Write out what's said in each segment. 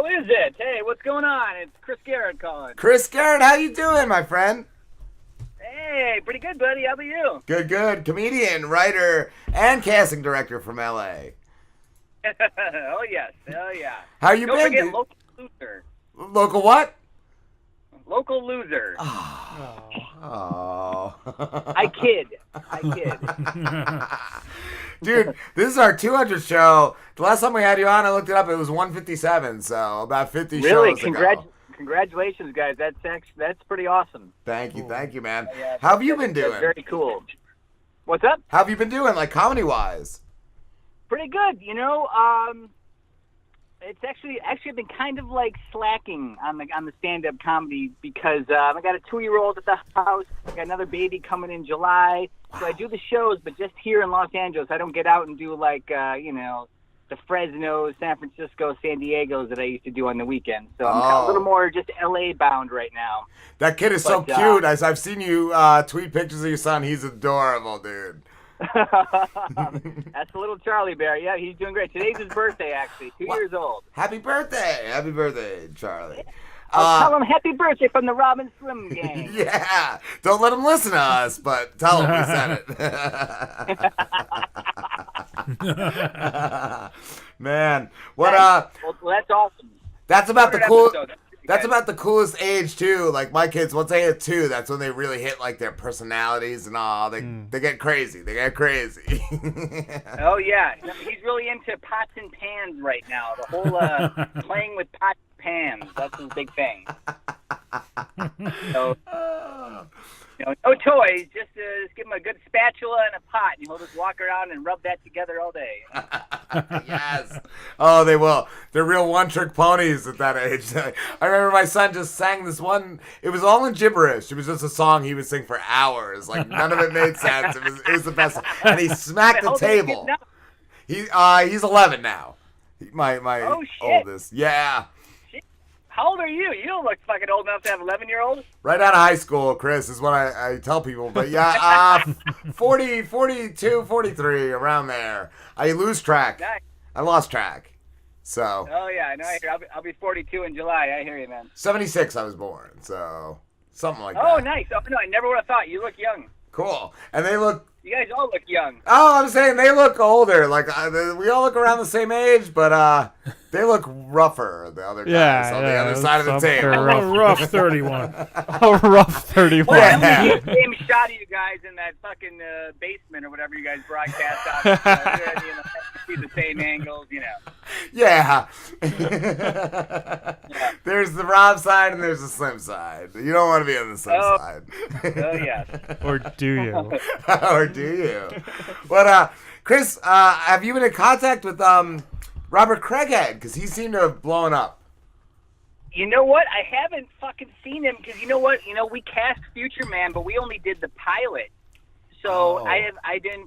Oh, is it? Hey, what's going on? It's Chris Gehrt calling. Chris Gehrt, how you doing, my friend? Hey, pretty good, buddy. How about you? Good, good. Comedian, writer, and casting director from L.A. Oh, yes. Hell yeah. How you Don't been, forget dude? Local Loser. Local what? Local Loser. Oh. I kid. Dude, this is our 200 show. The last time we had you on, I looked it up. It was 157, so about 50 Really? shows ago. Congratulations, guys. That's pretty awesome. Thank you, man. Yeah, How have you been doing? That's very cool. What's up? How have you been doing, like comedy-wise? Pretty good. You know, it's actually I've been kind of like slacking on the stand-up comedy because I got a 2-year-old at the house. I got another baby coming in July. So I do the shows, but just here in Los Angeles. I don't get out and do like the Fresno, San Francisco, San Diego's that I used to do on the weekends. So I'm kind of a little more just LA bound right now. That kid is so cute. I've seen you tweet pictures of your son. He's adorable, dude. That's the little Charlie Bear. Yeah, he's doing great. Today's his birthday, actually. 2 years old. Happy birthday, Charlie. I'll tell him happy birthday from the Robin Slim gang. Yeah. Don't let him listen to us, but tell him we said it. Man, what well, that's awesome. That's about the cool. That's guys. about the coolest age too. Like my kids, once they hit 2, that's when they really hit like their personalities and all. They get crazy. They get crazy. Oh yeah, he's really into pots and pans right now. The whole playing with pots and pans. That's his big thing. So, no toys. Just give him a good spatula and a pot, and he'll just walk around and rub that together all day. Yes. Oh, they will. They're real one-trick ponies at that age. I remember my son just sang this one. It was all in gibberish. It was just a song he would sing for hours. Like none of it made sense. It was the best. And he smacked the table. He's 11 now. My oldest. Yeah. How old are you? You don't look fucking old enough to have 11-year-olds. Right out of high school, Chris, is what I tell people. But yeah, 40, 42, 43, around there. I lose track. Nice. I lost track. So. Oh, yeah, I know. I'll be 42 in July. I hear you, man. 76 I was born, so something like that. Oh, nice. Oh, no, I never would have thought. You look young. Cool. And they look... You guys all look young. Oh, I'm saying they look older. Like, we all look around the same age, but they look rougher, the other guys on the other side of the table. A rough 31. A rough 31. Well, I'm going to get the same shot of you guys in that fucking basement or whatever you guys broadcast out. See the same angles, Yeah. There's the Rob side and there's the Slim side. You don't want to be on the Slim side. Oh, yes. Or do you? Or do you? But, Chris, have you been in contact with Robert Craighead? Because he seemed to have blown up. You know what? I haven't fucking seen him because you know what? We cast Future Man, but we only did the pilot. So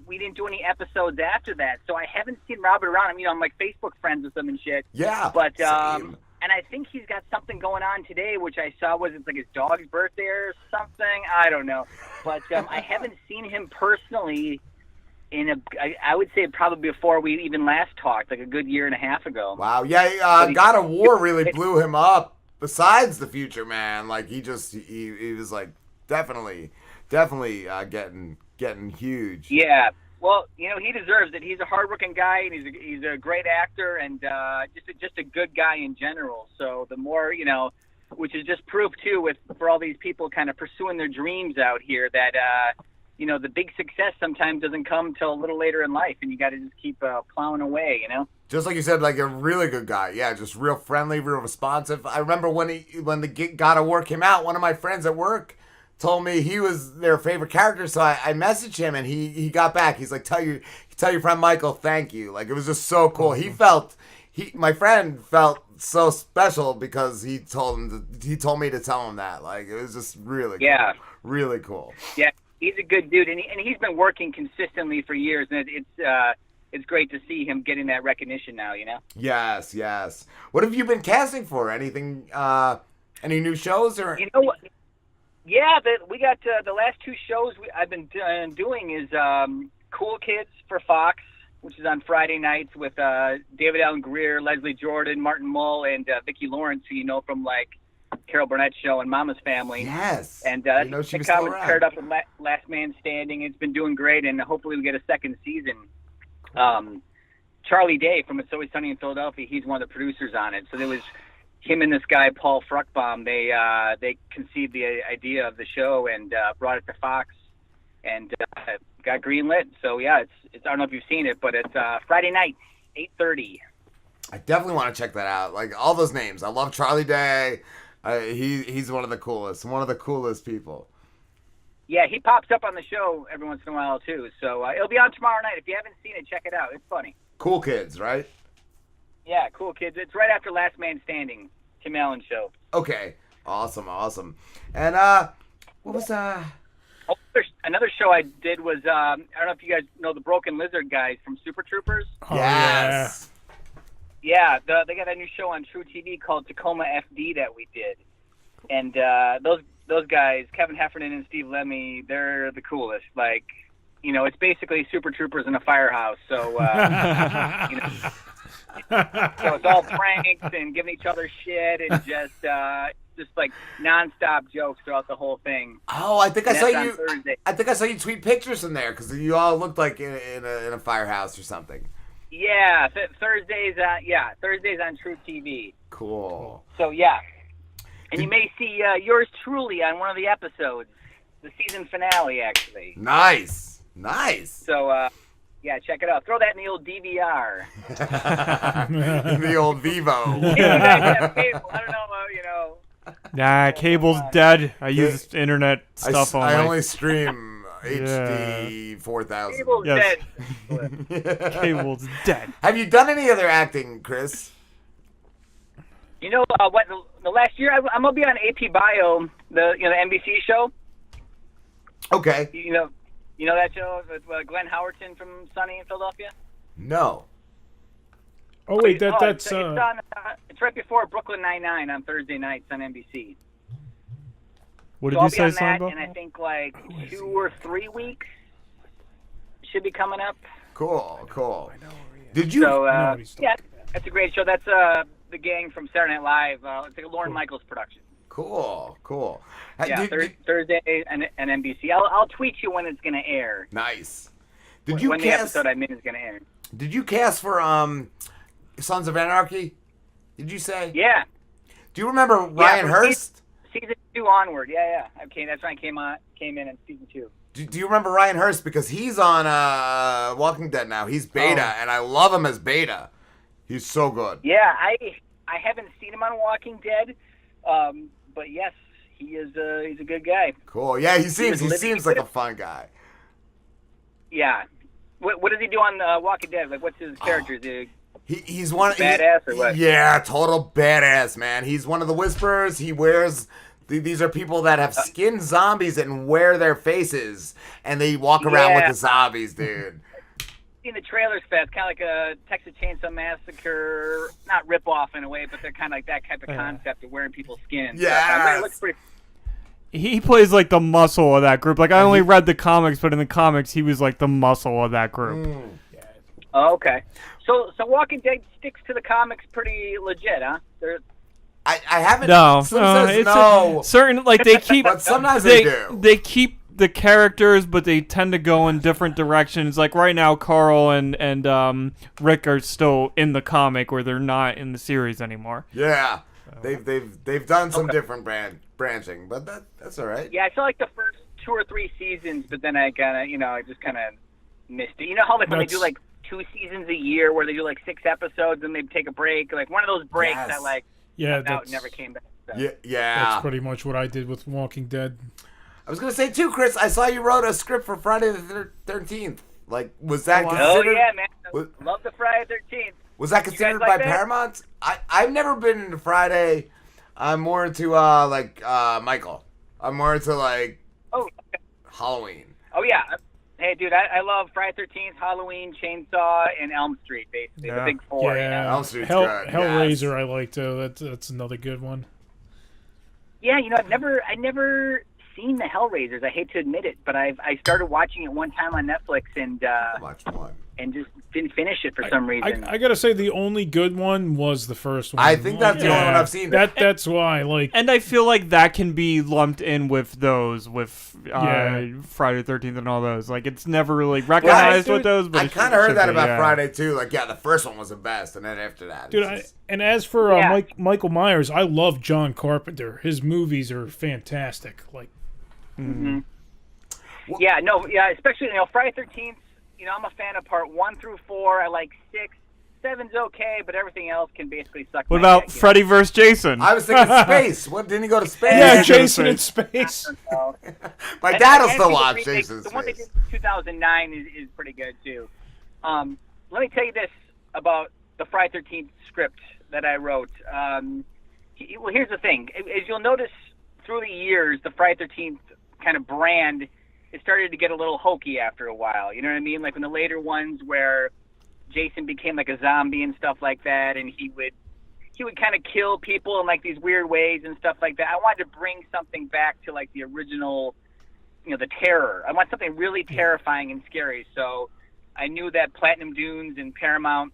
we didn't do any episodes after that. So I haven't seen Robert around. I'm like Facebook friends with him and shit. Yeah. But same. and I think he's got something going on today, which I saw was it's like his dog's birthday or something. I don't know. But I haven't seen him personally I would say probably before we even last talked, like a good year and a half ago. Wow. Yeah, God of War really blew him up besides the Future Man. Like he was like definitely getting huge. Yeah. Well, he deserves it. He's a hardworking guy, and he's a great actor, and just a good guy in general. So the more which is just proof too for all these people kind of pursuing their dreams out here that the big success sometimes doesn't come till a little later in life, and you got to just keep plowing away. Just like you said, like a really good guy. Yeah, just real friendly, real responsive. I remember when the God of War came out, one of my friends at work told me he was their favorite character, so I messaged him and he got back. He's like, tell your friend Michael thank you. Like it was just so cool. My friend felt so special because he told me to tell him that. Like it was just really cool. Really cool. Yeah, he's a good dude, and he's been working consistently for years, and it's great to see him getting that recognition now. Yes. What have you been casting for? Anything? Any new shows or? You know what? Yeah, we got the last 2 shows I've been doing is Cool Kids for Fox, which is on Friday nights with David Allen Greer, Leslie Jordan, Martin Mull, and Vicki Lawrence, who you know from like Carol Burnett's show and Mama's Family. Yes. And You know she was still around. paired up with Last Man Standing. It's been doing great, and hopefully we get a second season. Charlie Day from It's Always Sunny in Philadelphia, he's one of the producers on it. So there was him and this guy, Paul Fruchtbaum. They conceived the idea of the show and brought it to Fox and got greenlit. So, yeah, it's I don't know if you've seen it, but it's Friday night, 8:30. I definitely want to check that out. Like, all those names. I love Charlie Day. He's one of the coolest people. Yeah, he pops up on the show every once in a while, too. So it'll be on tomorrow night. If you haven't seen it, check it out. It's funny. Cool Kids, right? Yeah, Cool Kids. It's right after Last Man Standing, Tim Allen show. Okay. Awesome. And, what was, Oh, another show I did was, I don't know if you guys know the Broken Lizard guys from Super Troopers. Oh, yes. Yeah, they got a new show on True TV called Tacoma FD that we did. And those guys, Kevin Heffernan and Steve Lemmy, they're the coolest. Like, you know, it's basically Super Troopers in a firehouse. So, you know, so it's all pranks and giving each other shit and just like nonstop jokes throughout the whole thing. Oh, I think I saw you. Thursday. I think I saw you tweet pictures from there because you all looked like in a firehouse or something. Yeah, Thursdays on True TV. Cool. So yeah, and you may see yours truly on one of the episodes, the season finale, actually. Nice. So yeah, check it out. Throw that in the old DVR. The old Vivo. You guys have cable. I don't know, you know. Nah, cable's dead. I use internet stuff I only. only stream HD 4000. Cable's Yes. dead. Cable's dead. Have you done any other acting, Chris? You know what? The last year, I'm gonna be on AP Bio, the NBC show. Okay. You know that show with Glenn Howerton from Sunny in Philadelphia. No. Oh wait, that's it's right before Brooklyn Nine-Nine on Thursday nights on NBC. What did So I'll you be say, on that, Sambo? and I think like 2 or 3 weeks should be coming up. Cool. Did you? So what he's talking yeah, that's a great show. That's the gang from Saturday Night Live. It's like a Lorne Michaels production. Cool. Yeah, Thursday and NBC. I'll tweet you when it's gonna air. Nice. When the the episode I'm in is gonna air. Did you cast for Sons of Anarchy? Did you say? Yeah. Do you remember Ryan from Hurst? Season 2 onward. Yeah. Okay, that's when I came in season 2. Do you remember Ryan Hurst? Because he's on Walking Dead now. He's Beta, and I love him as Beta. He's so good. Yeah, I haven't seen him on Walking Dead, but yes, he's a good guy. Cool. Yeah, he seems like a with fun guy. Yeah. What does he do on Walking Dead? Like, what's his character? Is He's one badass or what? Yeah, total badass, man. He's one of the Whisperers. He wears. These are people that have skinned zombies and wear their faces, and they walk around with the zombies, dude. In the trailers, it's kind of like a Texas Chainsaw Massacre, not rip-off in a way, but they're kind of like that type of concept of wearing people's skin. Yeah. It looks pretty. He plays like the muscle of that group. Like I only read the comics, but in the comics, he was like the muscle of that group. Oh, okay. So Walking Dead sticks to the comics pretty legit, huh? I haven't. No, Slim no, says it's no. certain like they keep. But sometimes they do. They keep the characters, but they tend to go in different directions. Like right now, Carl and Rick are still in the comic, where they're not in the series anymore. Yeah, they've done some different branching, but that's all right. Yeah, I saw like the first 2 or 3 seasons, but then I just kind of missed it. You know how like when they do like 2 seasons a year, where they do like 6 episodes and they take a break, like one of those breaks that like out never came back. So. Yeah. That's pretty much what I did with Walking Dead. I was gonna say too, Chris. I saw you wrote a script for Friday the 13th. Like, was that considered? Oh yeah, man. Love the Friday 13th. Was that considered like by that? Paramount? I've never been into Friday. I'm more into Michael. I'm more into like Halloween. Oh yeah. Hey, dude, I love Friday 13th, Halloween, Chainsaw, and Elm Street, basically. The big 4. Yeah, You know? Elm Street's good. Hellraiser, Yes. I like too. That's another good one. Yeah, I've never seen the Hellraisers. I hate to admit it, but I started watching it one time on Netflix, and Watch one. and just didn't finish it for some reason. I gotta say, the only good one was the first one. I think that's the only one I've seen. That's why, like, And I feel like that can be lumped in with those, with Friday the 13th and all those. Like, it's never really recognized with those. But I kind of heard that about Friday too. Like, the first one was the best, and then after that, dude. And as for Michael Myers, I love John Carpenter. His movies are fantastic. Like, especially Friday 13th. I'm a fan of part 1 through 4. I like 6. 7's okay, but everything else can basically suck. What about Freddy vs. Jason? I was thinking space. What, didn't he go to space? Yeah, Jason in space. My dad will still watch Jason in space. The one they did in 2009 is pretty good too. Let me tell you this about the Friday 13th script that I wrote. Well, here's the thing. As you'll notice through the years, the Friday 13th kind of brand, it started to get a little hokey after a while. You know what I mean? Like in the later ones where Jason became like a zombie and stuff like that, and he would kind of kill people in like these weird ways and stuff like that. I wanted to bring something back to like the original, the terror. I want something really terrifying and scary. So I knew that Platinum Dunes and Paramount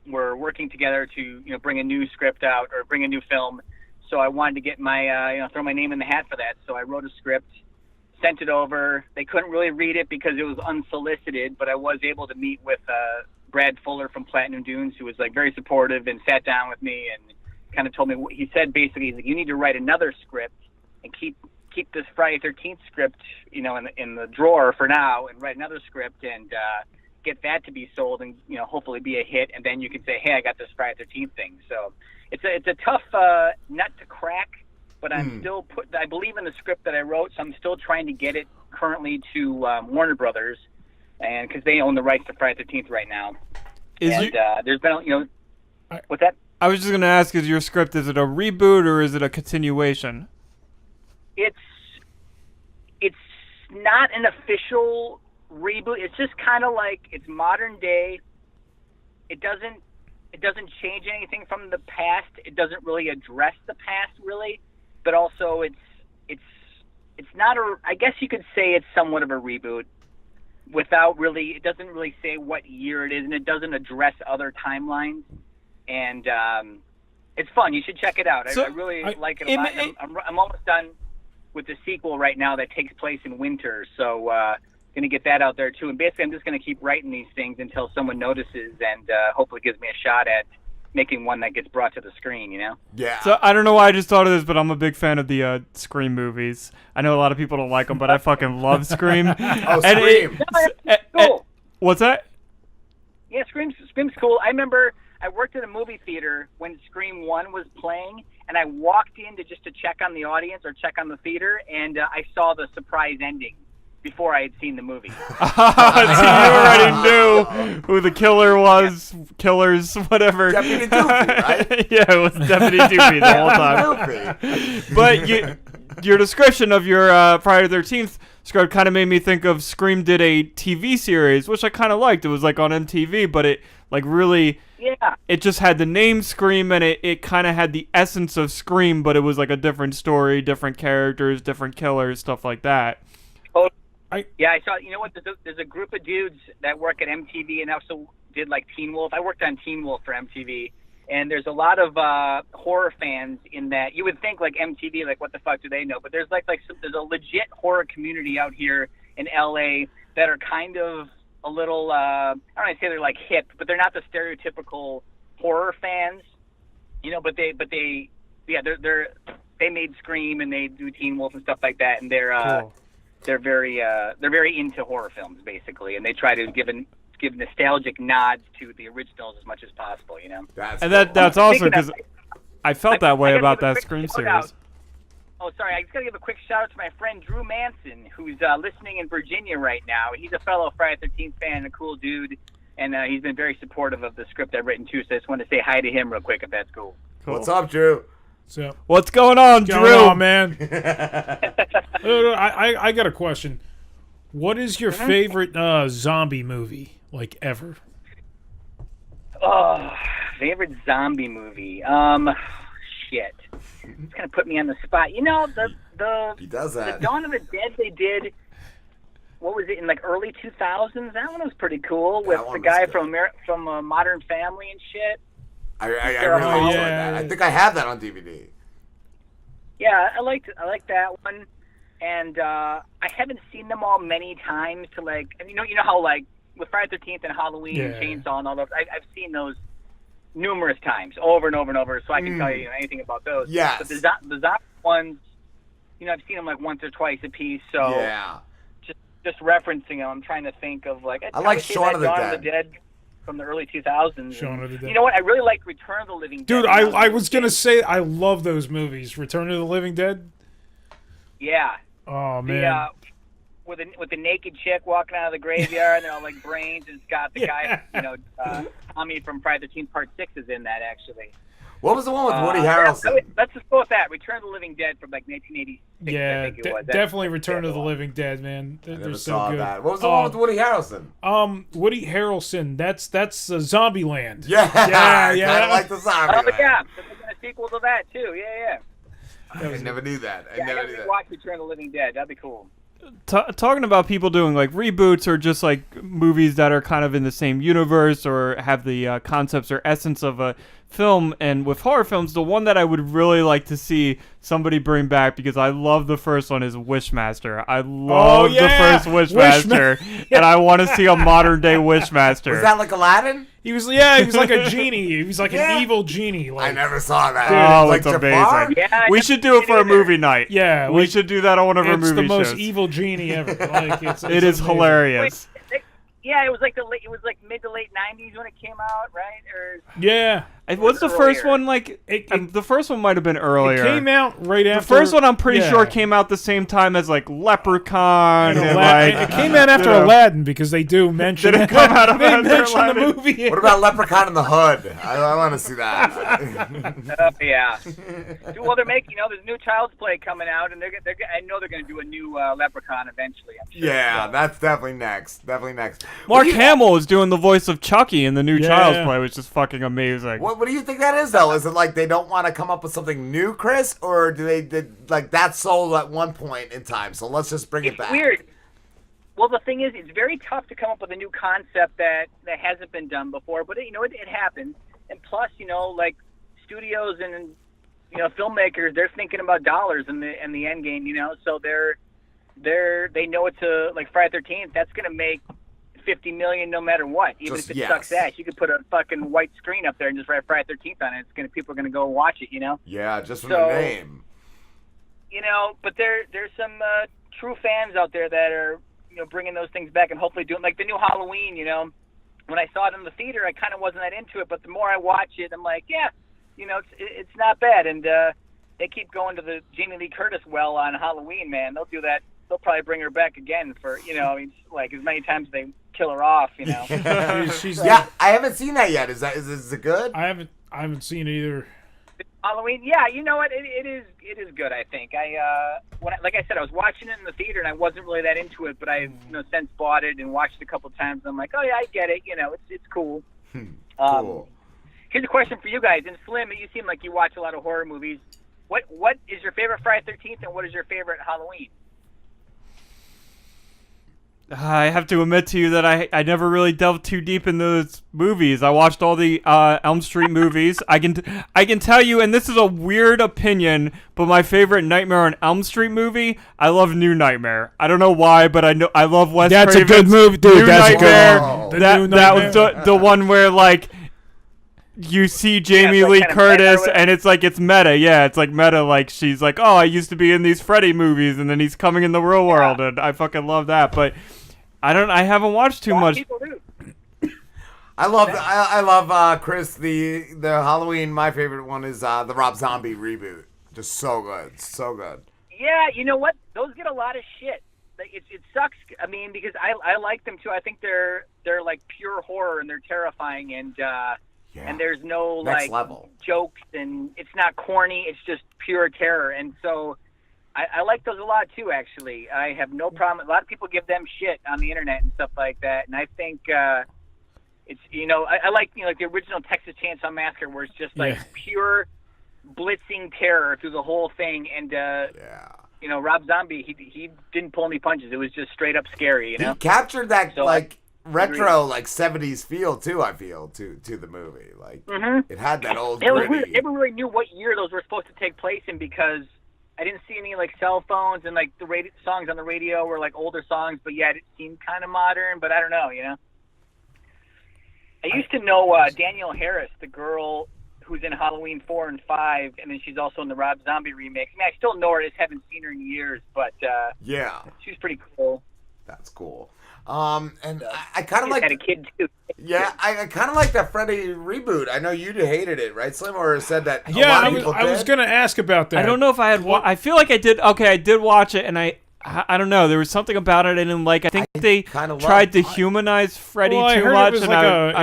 were working together to bring a new script out or bring a new film. So I wanted to get my throw my name in the hat for that. So I wrote a script, sent it over. They couldn't really read it because it was unsolicited, but I was able to meet with Brad Fuller from Platinum Dunes, who was like very supportive and sat down with me and kind of told me what he said. Basically, he's like, you need to write another script and keep this Friday 13th script, in the drawer for now, and write another script and get that to be sold and hopefully be a hit. And then you can say, hey, I got this Friday 13th thing. So it's a tough nut to crack. But I'm still I believe in the script that I wrote, so I'm still trying to get it currently to Warner Brothers, and because they own the rights to Friday the 13th right now. There's been, what's that? I was just going to ask, is it a reboot or is it a continuation? It's not an official reboot. It's just kind of like it's modern day. It doesn't change anything from the past. It doesn't really address the past really. But also, it's not I guess you could say it's somewhat of a reboot, without really. It doesn't really say what year it is, and it doesn't address other timelines. And it's fun. You should check it out. I really like it a lot. I'm almost done with the sequel right now that takes place in winter, so going to get that out there too. And basically, I'm just going to keep writing these things until someone notices and hopefully gives me a shot at making one that gets brought to the screen, Yeah. So I don't know why I just thought of this, but I'm a big fan of the Scream movies. I know a lot of people don't like them, but I fucking love Scream. Scream. Cool. What's that? Yeah, Scream's cool. I remember I worked at a movie theater when Scream 1 was playing, and I walked in to check on the audience or check on the theater, and I saw the surprise ending before I had seen the movie. So you already knew who the killer was, killers, whatever. Deputy Doofy, right? Yeah, it was Deputy Doofy the whole time. But your description of your Friday the 13th script kind of made me think of Scream did a TV series, which I kind of liked. It was like on MTV, but it like really... Yeah. It just had the name Scream, and it kind of had the essence of Scream, but it was like a different story, different characters, different killers, stuff like that. I saw. You know what? There's a group of dudes that work at MTV and also did like Teen Wolf. I worked on Teen Wolf for MTV, and there's a lot of horror fans in that. You would think like MTV, like what the fuck do they know? But there's there's a legit horror community out here in LA that are kind of a little. I don't want to say they're like hip, but they're not the stereotypical horror fans, But they made Scream and they do Teen Wolf and stuff like that, and they're. Cool. They're very into horror films basically, and they try to give nostalgic nods to the originals as much as possible. That's awesome because I felt that way about that Scream series. Oh, sorry, I just gotta give a quick shout out to my friend Drew Manson, who's listening in Virginia right now. He's a fellow Friday the 13th fan and a cool dude, and he's been very supportive of the script I've written too. So I just wanted to say hi to him real quick if that's cool. What's up, Drew? So, what's going on, Drew? On, man? I got a question. What is your favorite zombie movie, like, ever? Oh, favorite zombie movie? Shit. It's gonna put me on the spot. The he does that. The Dawn of the Dead they did what was it in like early 2000s? That one was pretty cool with the one guy was from Modern Family and shit. I really enjoyed that. I think I have that on DVD. Yeah, I liked that one, and I haven't seen them all many times. To like, you know how like with Friday the 13th and Halloween and Chainsaw and all those, I've seen those numerous times, over and over and over, so I can tell you anything about those. Yes. But the zombie ones, I've seen them like once or twice a piece. So yeah. Just referencing them, I'm trying to think of like I like Shaun of the Dawn of the Dead from the early 2000s. Shaun of the Dead. You know what? I really like Return of the Living Dead. Dude, I was gonna say I love those movies. Return of the Living Dead. Yeah. Oh man. With the naked chick walking out of the graveyard, and they're all like brains, and it's got the guy, Tommy from Friday the 13th Part 6 is in that actually. What was the one with Woody Harrelson? Let's just go with that. Return of the Living Dead from like 1986. Yeah, I think it was. Definitely Return of the Living Dead, man. They're so good. That. What was the one with Woody Harrelson? Woody Harrelson. That's Zombieland. Yeah. Yeah. I like the Zombie. Oh, yeah. There's a sequel to that too. Yeah. I never knew that. I never knew that. Watch Return of the Living Dead. That'd be cool. Talking about people doing like reboots or just like movies that are kind of in the same universe or have the concepts or essence of a film, and with horror films, the one that I would really like to see somebody bring back, because I love the first one, is Wishmaster. I love the first Wishmaster, and I want to see a modern day Wishmaster. Was that like Aladdin? He was like a genie. He was like an evil genie. Like, I never saw that. Oh, like it's amazing. Yeah, we should do it for a movie night. Yeah, we should do that on one of our movie shows. It's the most evil genie ever. Like, it is hilarious. Wait, yeah, it was like mid to late 90s when it came out, right? Or yeah. Was the first one like the first one might have been earlier. It came out right after. The first one I'm pretty sure came out the same time as like Leprechaun. And like, it came out after Aladdin, because they do mention Did it come out of they mention the movie. What about Leprechaun in the Hood? I want to see that. Yeah. Well, they're making, there's new Child's Play coming out, and I know they're going to do a new Leprechaun eventually. I'm sure. Yeah, that's definitely next. Mark Hamill is doing the voice of Chucky in the new Child's Play, which is fucking amazing. What do you think that is, though? Is it like they don't want to come up with something new, Chris? Or did like that sold at one point in time, so let's just bring it back? It's weird. Well, the thing is, it's very tough to come up with a new concept that hasn't been done before, but it happens. And plus, like studios and filmmakers, they're thinking about dollars in the end game, so they know it's like Friday the 13th, that's going to make $50 million no matter what. Even if it sucks ass, you could put a fucking white screen up there and just write Friday the 13th on it. People are gonna go watch it, Yeah, just from the name. But there's some true fans out there that are bringing those things back and hopefully doing like the new Halloween. When I saw it in the theater, I kind of wasn't that into it, but the more I watch it, I'm like, yeah, it's not bad. And they keep going to the Jamie Lee Curtis well on Halloween, man. They'll do that. They'll probably bring her back again for like as many times they kill her off, She's I haven't seen that yet. Is it good? I haven't seen it either. Halloween, yeah, you know what? It is good. I think like I said, I was watching it in the theater and I wasn't really that into it, but I've since bought it and watched it a couple times. And I'm like, oh yeah, I get it. It's cool. Cool. Here's a question for you guys. And Slim, you seem like you watch a lot of horror movies. What is your favorite Friday the 13th, and what is your favorite Halloween? I have to admit to you that I never really delved too deep in those movies. I watched all the Elm Street movies. I can tell you, and this is a weird opinion, but my favorite Nightmare on Elm Street movie, I love New Nightmare. I don't know why, but I love Wes Craven's That's a good movie, dude. New That's Nightmare. a good That was the one where like you see Jamie Lee Curtis, and it's like it's meta. Yeah, it's like meta. Like she's like, oh, I used to be in these Freddy movies, and then he's coming in the real world, and I fucking love that. But I haven't watched too much. I love Chris, the Halloween. My favorite one is the Rob Zombie reboot. Just so good. Yeah, you know what? Those get a lot of shit. It sucks. I mean, because I like them too. I think they're like pure horror, and they're terrifying, and there's no Next like level jokes, and it's not corny. It's just pure terror, and so I like those a lot too. Actually, I have no problem. A lot of people give them shit on the internet and stuff like that, and I think it's I like like the original Texas Chainsaw Massacre, where it's just like pure blitzing terror through the whole thing, and Rob Zombie, he didn't pull any punches. It was just straight up scary, He captured that retro 70s feel too, I feel, to the movie. Like it had that old gritty. Never really knew what year those were supposed to take place in because I didn't see any cell phones and the songs on the radio were older songs, but yet it seemed kind of modern, but I don't know, I used to know Danielle Harris, the girl who's in Halloween 4 and 5, and then she's also in the Rob Zombie remake. I mean, I still know her, I just haven't seen her in years, but she's pretty cool. That's cool. And I kind of like... had a kid, too. Yeah, I kind of like that Freddy reboot. I know you hated it, right, Slim? Or said that I was going to ask about that. I don't know if I had... I feel like I did... Okay, I did watch it, and I don't know. There was something about it I didn't like. I think they tried to humanize Freddy too much. It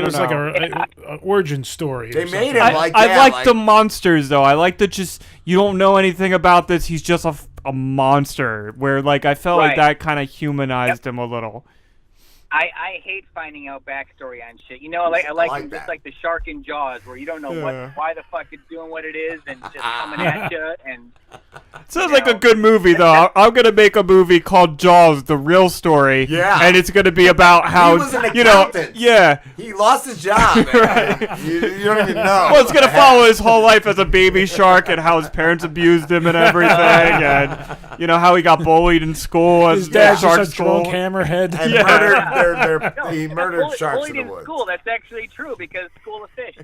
was like an origin story. They made him I like the monsters, though. I like the you don't know anything about this. He's just a monster. Where, I felt like that kind of humanized him a little. I hate finding out backstory on shit. I like him just like the shark in Jaws, where you don't know why the fuck it's doing what it is and just coming at you. And sounds like a good movie, though. I'm gonna make a movie called Jaws: The Real Story. Yeah, and it's gonna be about how he was an accountant. He lost his job. Right. You don't even know. Well, it's gonna follow his whole life as a baby shark and how his parents abused him and everything, and how he got bullied in school. His dad's just a drunk hammerhead. And murdered. He murdered sharks in the woods. School. That's actually true because School of Fish.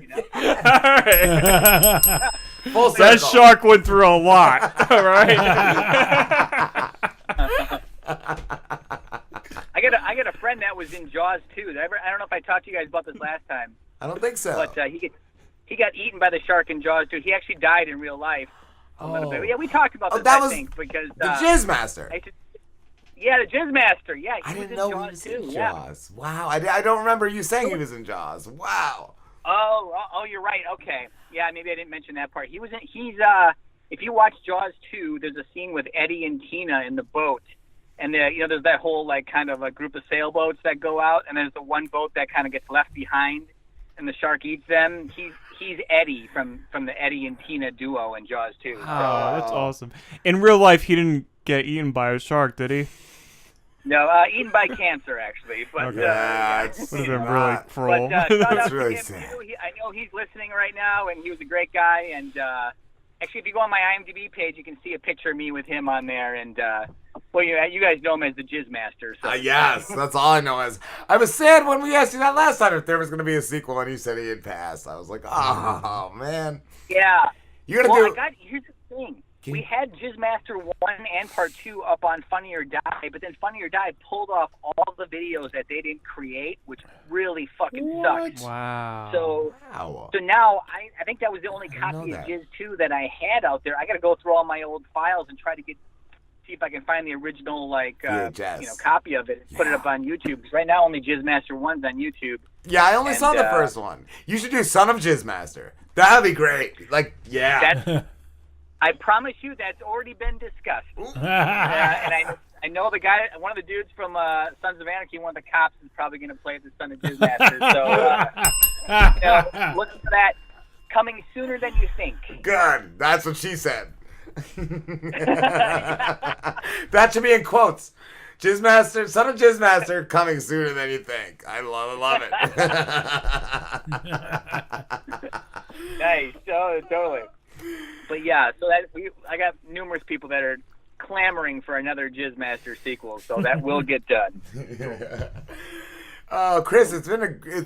Full that shark went through a lot. All right. I got a friend that was in Jaws too. I don't know if I talked to you guys about this last time. I don't think so. But he got eaten by the shark in Jaws too. He actually died in real life a little bit. Yeah, we talked about this. I think because the Jizz Master. Yeah, the Jizz Master. Yeah, I didn't know he was in Jaws. Wow, I don't remember you saying he was in Jaws. Wow. Oh, you're right. Okay. Yeah, maybe I didn't mention that part. He's if you watch Jaws 2, there's a scene with Eddie and Tina in the boat. And there's that whole kind of a group of sailboats that go out, and there's the one boat that kind of gets left behind, and the shark eats them. He's Eddie from the Eddie and Tina duo in Jaws 2. Oh, that's awesome. In real life, he didn't get eaten by a shark, did he? No, eaten by cancer, actually. But would have been really cruel. That's really sad. I know he's listening right now, and he was a great guy. And actually, if you go on my IMDb page, you can see a picture of me with him on there. And you guys know him as the Jizz Master. So. Yes, that's all I know. I was sad when we asked you that last time if there was going to be a sequel, and you said he had passed. I was like, oh man. Yeah. You're gonna here's the thing. We had Jizz Master 1 and Part 2 up on Funny or Die, but then Funny or Die pulled off all the videos that they didn't create, which really fucking sucked. Wow. So now I think that was the only copy of Jizz 2 that I had out there. I got to go through all my old files and try to see if I can find the original copy of it and put it up on YouTube. Because right now only Jizz Master 1's on YouTube. Yeah, I only saw the first one. You should do Son of Jizz Master. That'd be great. I promise you that's already been discussed. And I know the guy, one of the dudes from Sons of Anarchy, one of the cops, is probably going to play the Son of Jizz Master. So look for that coming sooner than you think. Good. That's what she said. That should be in quotes. Jizz Master, Son of Jizz Master, coming sooner than you think. I love it. Nice. Oh, totally. But yeah, so I got numerous people that are clamoring for another Jizz Master sequel, so that will get done. Oh, Chris, it's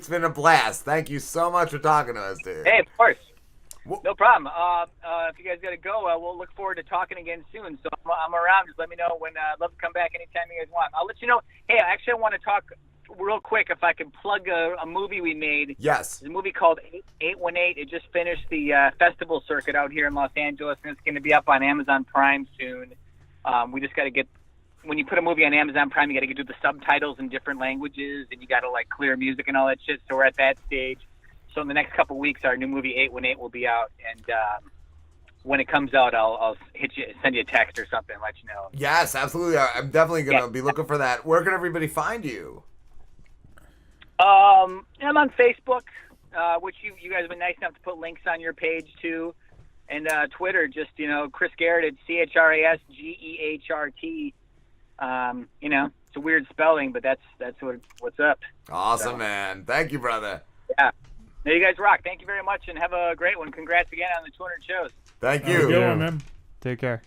been a blast. Thank you so much for talking to us, dude. Hey, of course. No problem. If you guys got to go, we'll look forward to talking again soon. So I'm around. Just let me know when. I'd love to come back anytime you guys want. I'll let you know. Hey, actually, I want to talk real quick, if I can plug a movie we made. Yes. It's a movie called 818. It just finished the festival circuit out here in Los Angeles, and it's going to be up on Amazon Prime soon. We just got to get, when you put a movie on Amazon Prime, you got to do the subtitles in different languages, and you got to clear music and all that shit. So we're at that stage. So in the next couple weeks, our new movie 818 will be out, and when it comes out, I'll send you a text or something, and let you know. Yes, absolutely. I'm definitely going to be looking for that. Where can everybody find you? I'm on Facebook, which you guys have been nice enough to put links on your page too. And Twitter, just, Chris Gehrt at CHRASGEHRT. It's a weird spelling, but that's what's up. Awesome, man. Thank you, brother. Yeah. No, you guys rock. Thank you very much, and have a great one. Congrats again on the 200 shows. Thank Have a you. good one, man. Take care.